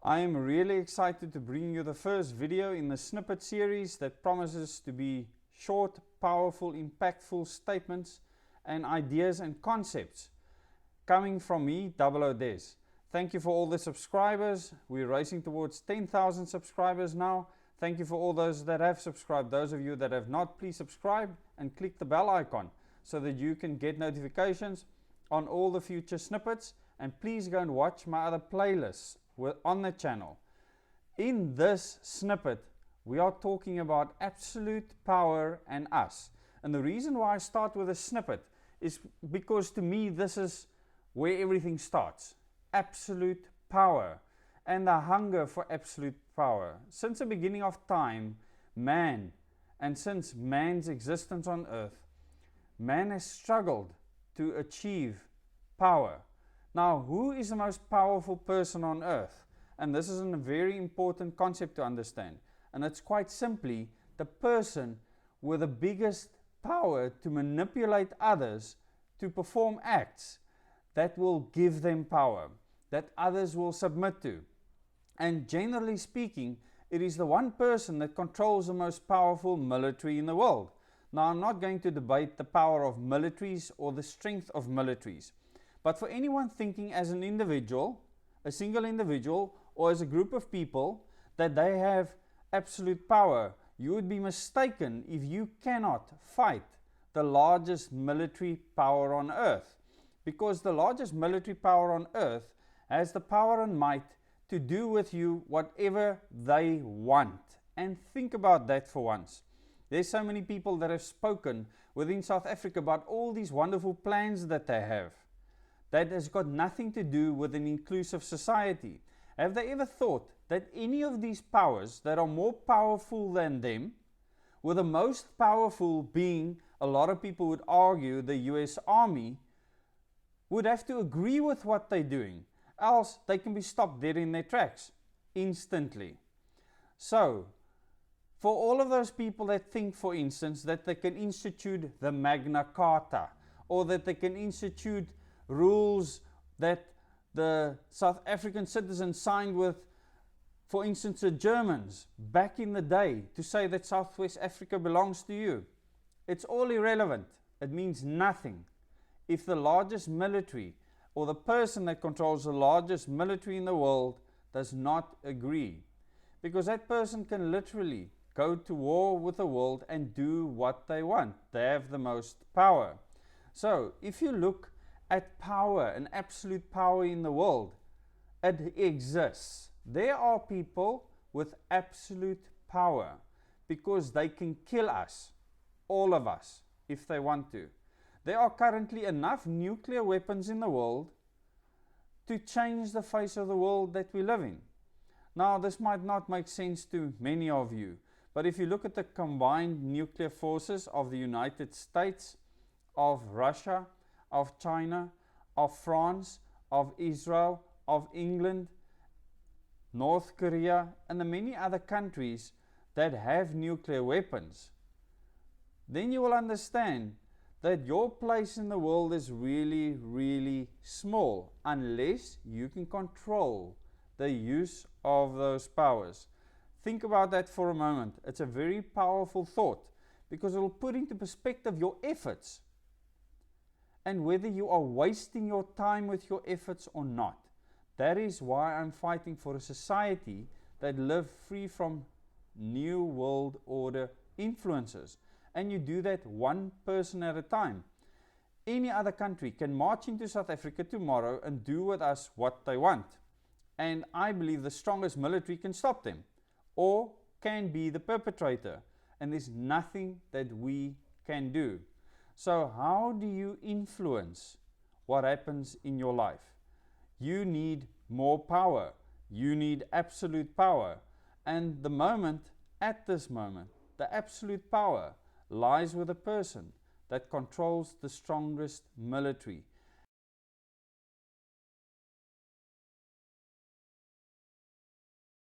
I am really excited to bring you the first video in the snippet series that promises to be short, powerful, impactful statements and ideas and concepts coming from me, Double Des. Thank you for all the subscribers. We're racing towards 10,000 subscribers now. Thank you for all those that have subscribed. Those of you that have not, please subscribe and click the bell icon so that you can get notifications on all the future snippets. And please go and watch my other playlists on the channel. In this snippet, we are talking about absolute power and us. And the reason why I start with a snippet is because to me this is where everything starts. Absolute power and the hunger for absolute power. Since the beginning of time, man, and since man's existence on earth, man has struggled to achieve power. Now, who is the most powerful person on earth? And this is a very important concept to understand. And it's quite simply the person with the biggest power to manipulate others to perform acts that will give them power, that others will submit to. And generally speaking, it is the one person that controls the most powerful military in the world. Now, I'm not going to debate the power of militaries or the strength of militaries. But for anyone thinking as an individual, a single individual, or as a group of people, that they have absolute power, you would be mistaken if you cannot fight the largest military power on earth. Because the largest military power on earth has the power and might to do with you whatever they want. And think about that for once. There's so many people that have spoken within South Africa about all these wonderful plans that they have. That has got nothing to do with an inclusive society. Have they ever thought that any of these powers that are more powerful than them, with the most powerful being, a lot of people would argue, the US Army, would have to agree with what they're doing, else they can be stopped dead in their tracks instantly. So, for all of those people that think, for instance, that they can institute the Magna Carta, or that they can institute rules that the South African citizens signed with, for instance, the Germans back in the day, to say that Southwest Africa belongs to you. It's all irrelevant. It means nothing if the largest military or the person that controls the largest military in the world does not agree. Because that person can literally go to war with the world and do what they want. They have the most power. So if you look at power and absolute power in the world, it exists. There are people with absolute power because they can kill us, all of us, if they want to. There are currently enough nuclear weapons in the world to change the face of the world that we live in. Now, this might not make sense to many of you, but if you look at the combined nuclear forces of the United States, of Russia, of China, of France, of Israel, of England, North Korea, and the many other countries that have nuclear weapons, then you will understand that your place in the world is really, really small unless you can control the use of those powers. Think about that for a moment. It's a very powerful thought because it will put into perspective your efforts and whether you are wasting your time with your efforts or not. That is why I'm fighting for a society that lives free from New World Order influences. And you do that one person at a time. Any other country can march into South Africa tomorrow and do with us what they want. And I believe the strongest military can stop them or can be the perpetrator. And there's nothing that we can do. So how do you influence what happens in your life? You need more power. You need absolute power. And the moment, at this moment, the absolute power lies with a person that controls the strongest military.